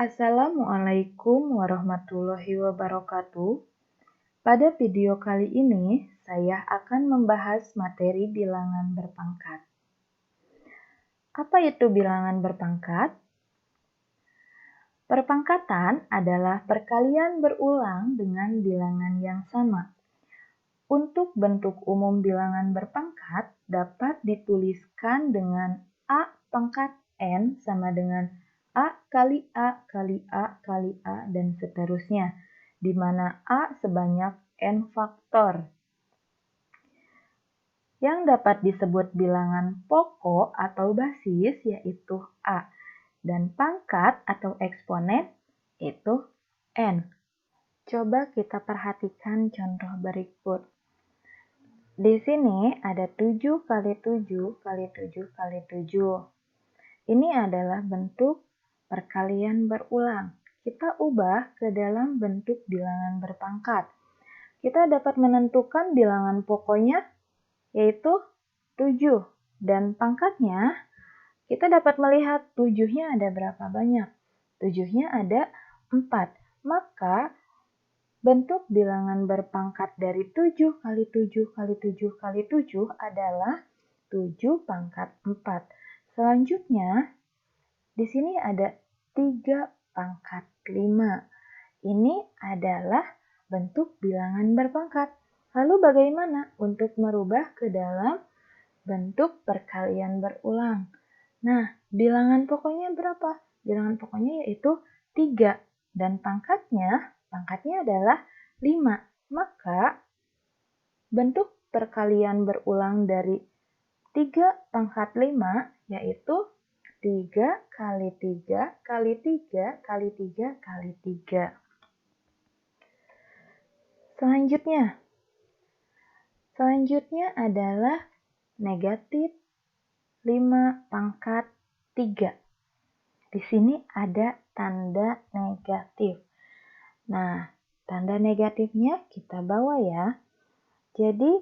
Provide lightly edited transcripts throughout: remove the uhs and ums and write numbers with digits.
Assalamualaikum warahmatullahi wabarakatuh. Pada video kali ini, saya akan membahas materi bilangan berpangkat. Apa itu bilangan berpangkat? Perpangkatan adalah perkalian berulang dengan bilangan yang sama. Untuk bentuk umum bilangan berpangkat dapat dituliskan dengan A pangkat N sama dengan A kali A kali A kali A dan seterusnya, di mana A sebanyak N faktor. Yang dapat disebut bilangan pokok atau basis yaitu A, dan pangkat atau eksponen itu N. Coba kita perhatikan contoh berikut. Di sini ada 7 kali 7 kali 7 kali 7. Ini adalah bentuk perkalian berulang. Kita ubah ke dalam bentuk bilangan berpangkat. Kita dapat menentukan bilangan pokoknya yaitu 7. Dan pangkatnya kita dapat melihat 7-nya ada berapa banyak. 7-nya ada 4. Maka bentuk bilangan berpangkat dari 7 kali 7 kali 7 kali 7 adalah 7 pangkat 4. Selanjutnya, di sini ada 3 pangkat 5. Ini adalah bentuk bilangan berpangkat. Lalu bagaimana untuk merubah ke dalam bentuk perkalian berulang? Nah, bilangan pokoknya berapa? Bilangan pokoknya yaitu 3. Dan pangkatnya adalah 5. Maka bentuk perkalian berulang dari 3 pangkat 5 yaitu 3 kali 3 kali 3 kali 3 kali 3. Selanjutnya adalah negatif 5 pangkat 3. Di sini ada tanda negatif. Nah, tanda negatifnya kita bawa ya. Jadi,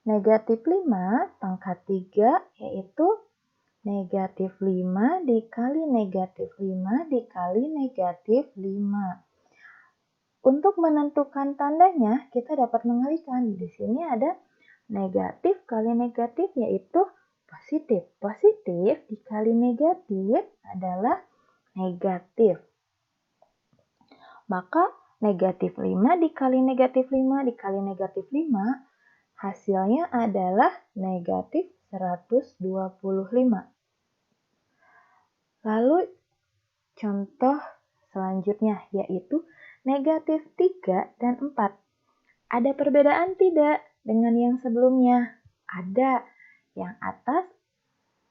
negatif 5 pangkat 3 yaitu negatif 5 dikali negatif 5 dikali negatif 5. Untuk menentukan tandanya, kita dapat mengalihkan. Di sini ada negatif kali negatif yaitu positif. Positif dikali negatif adalah negatif. Maka negatif 5 dikali negatif 5 dikali negatif 5 hasilnya adalah negatif 125. Lalu contoh selanjutnya yaitu negatif 3 dan 4. Ada perbedaan tidak dengan yang sebelumnya? Ada. Yang atas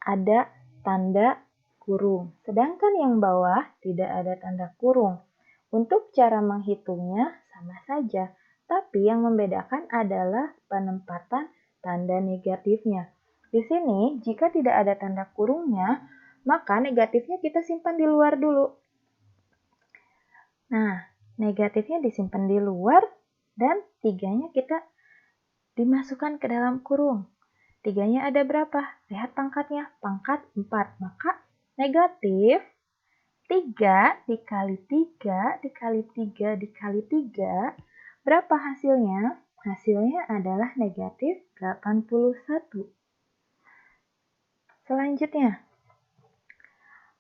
ada tanda kurung, sedangkan yang bawah tidak ada tanda kurung. Untuk cara menghitungnya sama saja, tapi yang membedakan adalah penempatan tanda negatifnya. Di sini, jika tidak ada tanda kurungnya, maka negatifnya kita simpan di luar dulu. Nah, negatifnya disimpan di luar dan 3-nya kita dimasukkan ke dalam kurung. 3-nya ada berapa? Lihat pangkatnya, pangkat 4. Maka negatif 3 dikali 3 dikali 3 dikali 3, berapa hasilnya? Hasilnya adalah negatif 81. Selanjutnya,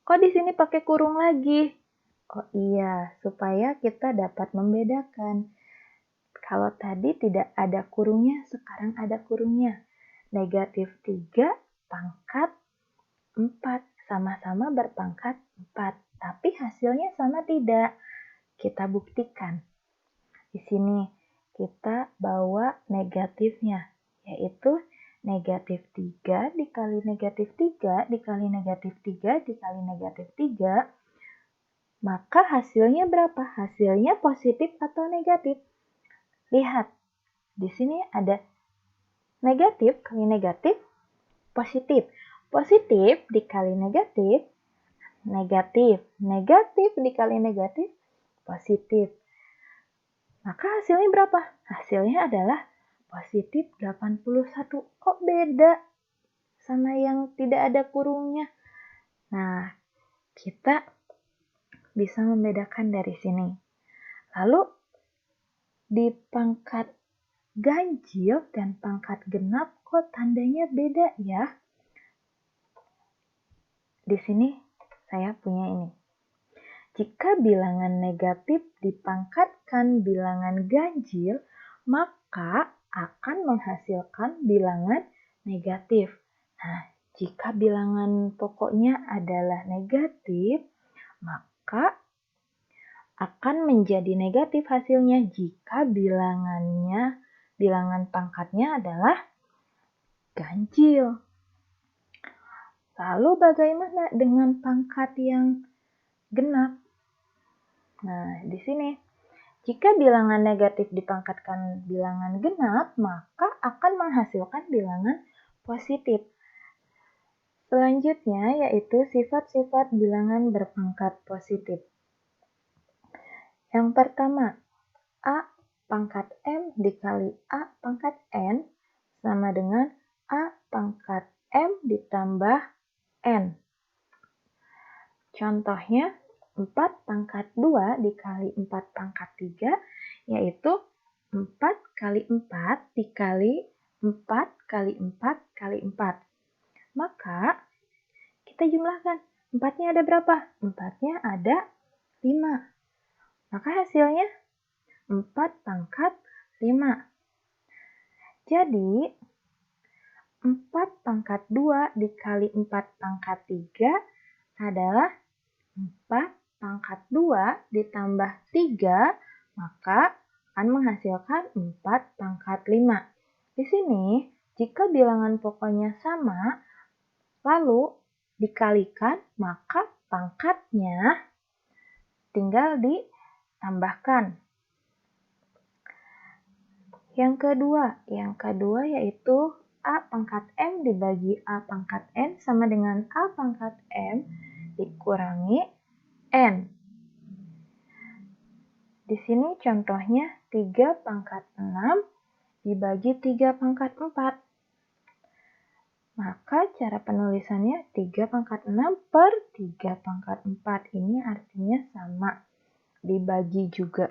kok di sini pakai kurung lagi? Oh iya, supaya kita dapat membedakan. Kalau tadi tidak ada kurungnya, sekarang ada kurungnya. Negatif 3 pangkat 4, sama-sama berpangkat 4. Tapi hasilnya sama tidak? Kita buktikan. Di sini kita bawa negatifnya, yaitu negatif 3 dikali negatif 3 dikali negatif 3 dikali negatif 3. Maka hasilnya berapa? Hasilnya positif atau negatif? Lihat, di sini ada negatif kali negatif, positif. Positif dikali negatif, negatif. Negatif dikali negatif, positif. Maka hasilnya berapa? Hasilnya adalah positif 81. Kok beda sama yang tidak ada kurungnya? Nah, kita bisa membedakan dari sini. Lalu di pangkat ganjil dan pangkat genap kok tandanya beda ya? Di sini saya punya ini. Jika bilangan negatif dipangkatkan bilangan ganjil, maka akan menghasilkan bilangan negatif. Nah, jika bilangan pokoknya adalah negatif, maka akan menjadi negatif hasilnya jika bilangan pangkatnya adalah ganjil. Lalu bagaimana dengan pangkat yang genap? Nah, di sini, jika bilangan negatif dipangkatkan bilangan genap, maka akan menghasilkan bilangan positif. Selanjutnya yaitu sifat-sifat bilangan berpangkat positif. Yang pertama, A pangkat M dikali A pangkat N sama dengan A pangkat M ditambah N. Contohnya, 4 pangkat 2 dikali 4 pangkat 3, yaitu 4 kali 4 dikali 4 kali 4 kali 4. Maka, kita jumlahkan. 4-nya ada berapa? 4-nya ada 5. Maka hasilnya 4 pangkat 5. Jadi, 4 pangkat 2 dikali 4 pangkat 3 adalah 4 pangkat 2 ditambah 3, maka akan menghasilkan 4 pangkat 5. Di sini, jika bilangan pokoknya sama, lalu dikalikan, maka pangkatnya tinggal ditambahkan. Yang kedua yaitu A pangkat M dibagi A pangkat N sama dengan A pangkat M dikurangi N. Di sini contohnya 3 pangkat 6 dibagi 3 pangkat 4. Maka cara penulisannya 3 pangkat 6 per 3 pangkat 4. Ini artinya sama, dibagi juga.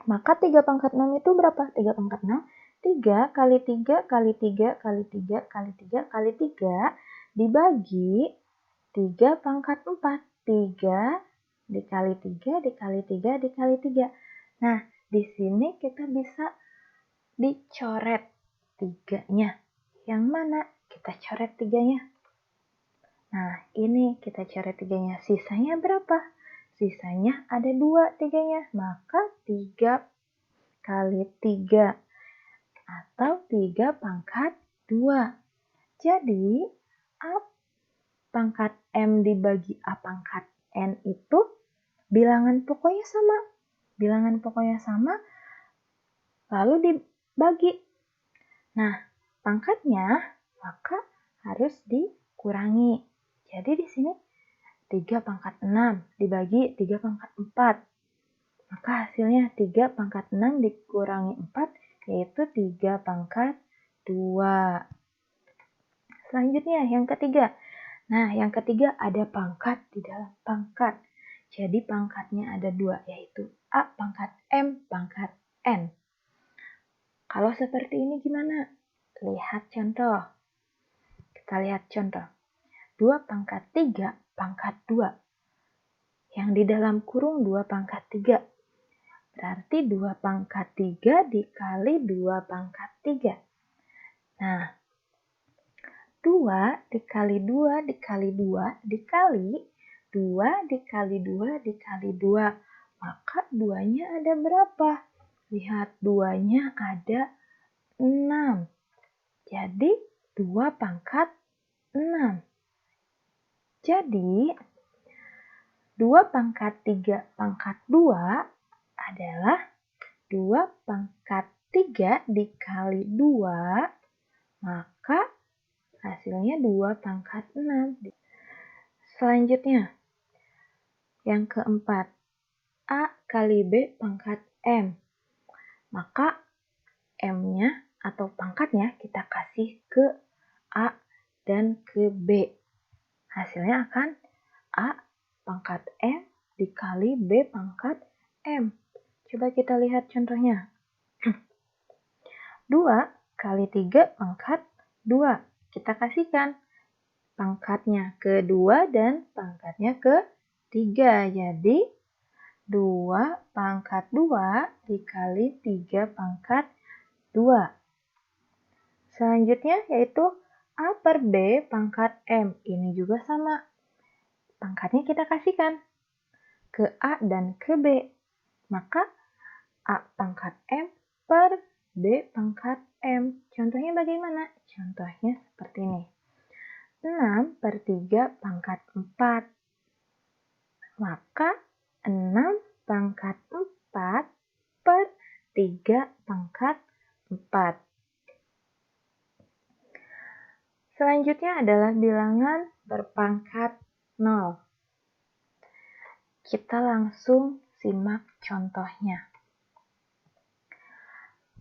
Maka 3 pangkat 6 itu berapa? 3 pangkat 6, 3 kali 3 kali 3 kali 3 kali 3 kali 3 dibagi 3 pangkat 4. 3 dikali 3 dikali 3 dikali 3. Nah, di sini kita bisa dicoret 3-nya. Yang mana kita coret 3-nya? Nah, ini kita coret 3-nya. Sisanya berapa? Sisanya ada 2 3-nya. Maka 3 kali 3 atau 3 pangkat 2. Jadi, A pangkat M dibagi A pangkat N itu bilangan pokoknya sama. Bilangan pokoknya sama, lalu dibagi. Nah, pangkatnya maka harus dikurangi. Jadi di sini 3 pangkat 6 dibagi 3 pangkat 4. Maka hasilnya 3 pangkat 6 dikurangi 4, yaitu 3 pangkat 2. Selanjutnya yang ketiga. Nah, yang ketiga ada pangkat di dalam pangkat. Jadi pangkatnya ada 2, yaitu A pangkat M pangkat N. Kalau seperti ini gimana? Lihat contoh. Kita lihat contoh. 2 pangkat 3 pangkat 2. Yang di dalam kurung 2 pangkat 3. Berarti 2 pangkat 3 dikali 2 pangkat 3. Nah, 2 dikali 2 dikali 2 dikali 2 dikali 2 dikali 2. Maka 2-nya ada berapa? Lihat, 2-nya ada 6. Jadi, 2 pangkat 6. Jadi, 2 pangkat 3 pangkat 2 adalah 2 pangkat 3 dikali 2, maka hasilnya 2 pangkat 6. Selanjutnya, yang keempat, A kali B pangkat M. Maka M-nya atau pangkatnya kita kasih ke A dan ke B. Hasilnya akan A pangkat M dikali B pangkat M. Coba kita lihat contohnya. 2 kali 3 pangkat 2. Kita kasihkan pangkatnya ke 2 dan pangkatnya ke 3. Jadi 2 pangkat 2 dikali 3 pangkat 2. Selanjutnya yaitu A per B pangkat M. Ini juga sama. Pangkatnya kita kasihkan ke A dan ke B. Maka A pangkat M per B pangkat M. Contohnya bagaimana? Contohnya seperti ini. 6 per 3 pangkat 4. Maka 6 pangkat 4 per 3 pangkat 4. Selanjutnya adalah bilangan berpangkat 0. Kita langsung simak contohnya.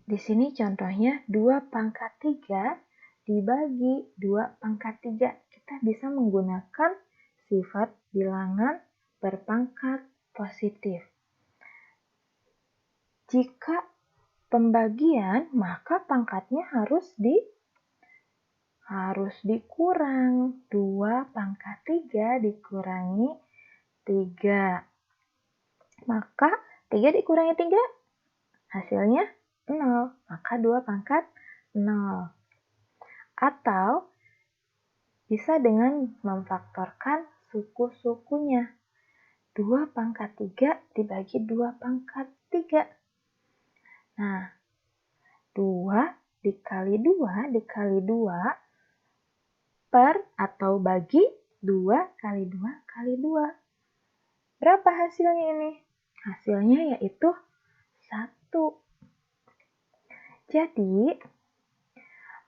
Di sini contohnya 2 pangkat 3 dibagi 2 pangkat 3. Kita bisa menggunakan sifat bilangan berpangkat positif. Jika pembagian, maka pangkatnya harus dikurang. 2 pangkat 3 dikurangi 3. Maka 3 dikurangi 3 hasilnya 0. Maka 2 pangkat 0. Atau bisa dengan memfaktorkan suku-sukunya. 2 pangkat 3 dibagi 2 pangkat 3. Nah, 2 dikali 2 dikali 2 per atau bagi 2 kali 2 kali 2. Berapa hasilnya ini? Hasilnya yaitu 1. Jadi,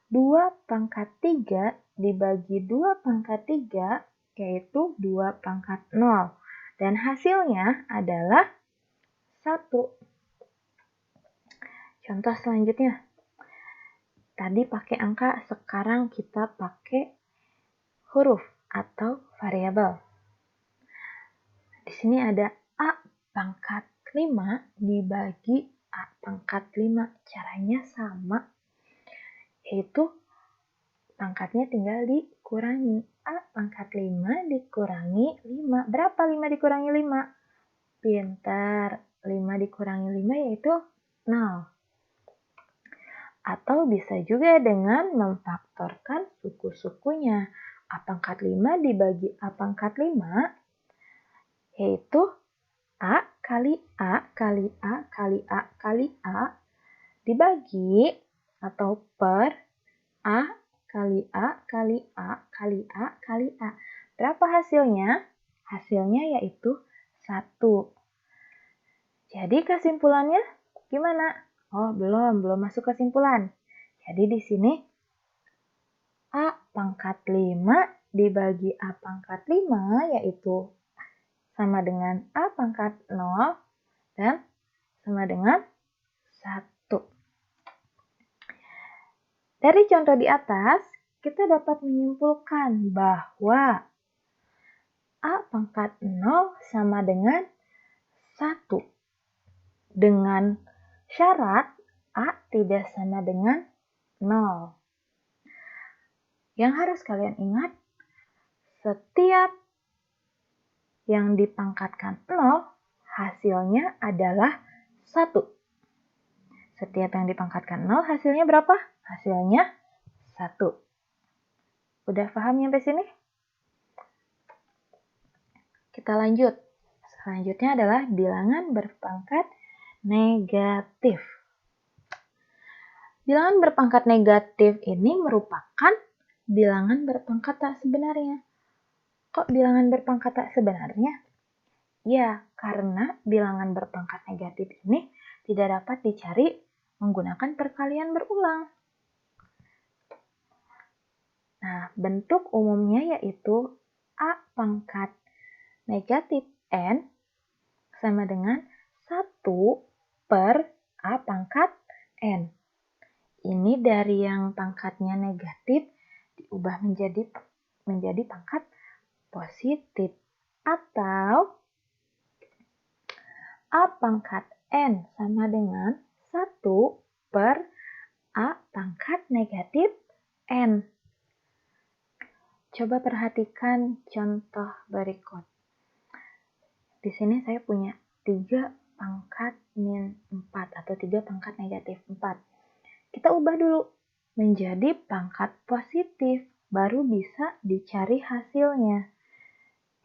2 pangkat 3 dibagi 2 pangkat 3 yaitu 2 pangkat 0. Dan hasilnya adalah 1. Contoh selanjutnya. Tadi pakai angka, sekarang kita pakai huruf atau variabel. Di sini ada A pangkat 5 dibagi A pangkat 5. Caranya sama, yaitu pangkatnya tinggal dikurangi. A pangkat 5 dikurangi 5. Berapa 5 dikurangi 5? Pintar. 5 dikurangi 5 yaitu 0. Atau bisa juga dengan memfaktorkan suku-sukunya. A pangkat 5 dibagi A pangkat 5 yaitu A kali A kali A kali A kali A dibagi atau per A kali A kali A kali A kali A. Berapa hasilnya? Hasilnya yaitu 1. Jadi kesimpulannya gimana? Oh, belum masuk kesimpulan. Jadi di sini A pangkat 5 dibagi A pangkat 5 yaitu sama dengan A pangkat 0 dan sama dengan 1. Dari contoh di atas, kita dapat menyimpulkan bahwa A pangkat 0 sama dengan 1. Dengan syarat A tidak sama dengan 0. Yang harus kalian ingat, setiap yang dipangkatkan 0, hasilnya adalah 1. Setiap yang dipangkatkan 0, hasilnya berapa? Hasilnya 1. Udah paham sampai sini? Kita lanjut. Selanjutnya adalah bilangan berpangkat negatif. Bilangan berpangkat negatif ini merupakan bilangan berpangkat tak sebenarnya. Kok bilangan berpangkat tak sebenarnya? Ya, karena bilangan berpangkat negatif ini tidak dapat dicari menggunakan perkalian berulang. Nah, bentuk umumnya yaitu A pangkat negatif N sama dengan 1 per A pangkat N. Ini dari yang pangkatnya negatif diubah menjadi pangkat positif. Atau A pangkat N sama dengan 1 per A pangkat negatif N. Coba perhatikan contoh berikut. Di sini saya punya 3 pangkat min 4 atau 3 pangkat negatif 4. Kita ubah dulu menjadi pangkat positif, baru bisa dicari hasilnya.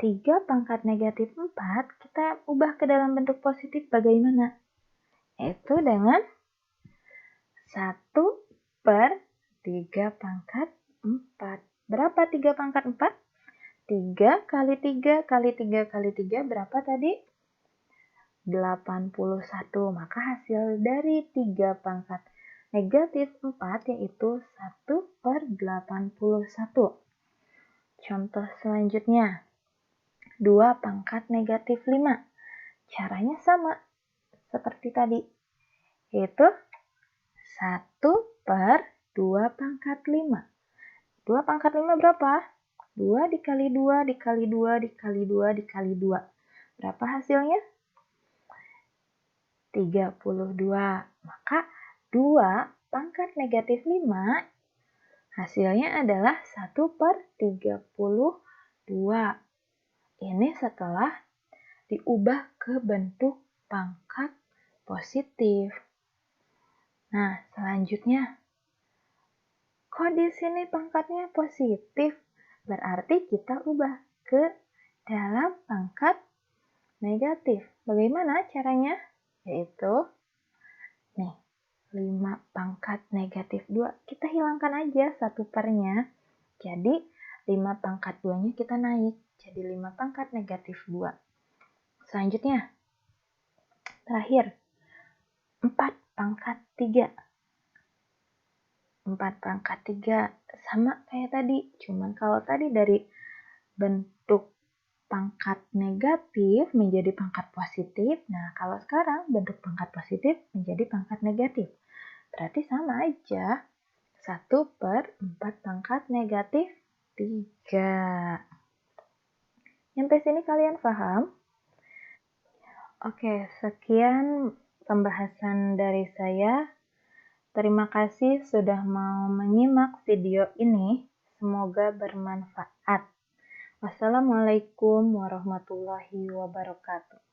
3 pangkat negatif 4 kita ubah ke dalam bentuk positif bagaimana? Itu dengan 1 per 3 pangkat 4. Berapa 3 pangkat 4? 3 kali 3 kali 3 kali 3 berapa tadi? 81. Maka hasil dari 3 pangkat negatif 4 yaitu 1 per 81. Contoh selanjutnya, 2 pangkat negatif 5. Caranya sama seperti tadi, yaitu 1 per 2 pangkat 5. 2 pangkat 5 berapa? 2 dikali 2 dikali 2 dikali 2 dikali 2. Berapa hasilnya? 32. Maka 2 pangkat negatif 5 hasilnya adalah 1 per 32. Ini setelah diubah ke bentuk pangkat positif. Nah, selanjutnya, kok di sini pangkatnya positif? Berarti kita ubah ke dalam pangkat negatif. Bagaimana caranya? Yaitu, nih, 5 pangkat negatif 2. Kita hilangkan aja 1 pernya. Jadi, 5 pangkat 2-nya kita naik. Jadi, 5 pangkat negatif 2. Selanjutnya, terakhir, 4 pangkat 3. 4 pangkat 3 sama kayak tadi. Cuman kalau tadi dari bentuk pangkat negatif menjadi pangkat positif. Nah, kalau sekarang bentuk pangkat positif menjadi pangkat negatif. Berarti sama aja. 1 per 4 pangkat negatif 3. Sampai sini kalian paham? Oke, sekian pembahasan dari saya. Terima kasih sudah mau menyimak video ini. Semoga bermanfaat. Wassalamualaikum warahmatullahi wabarakatuh.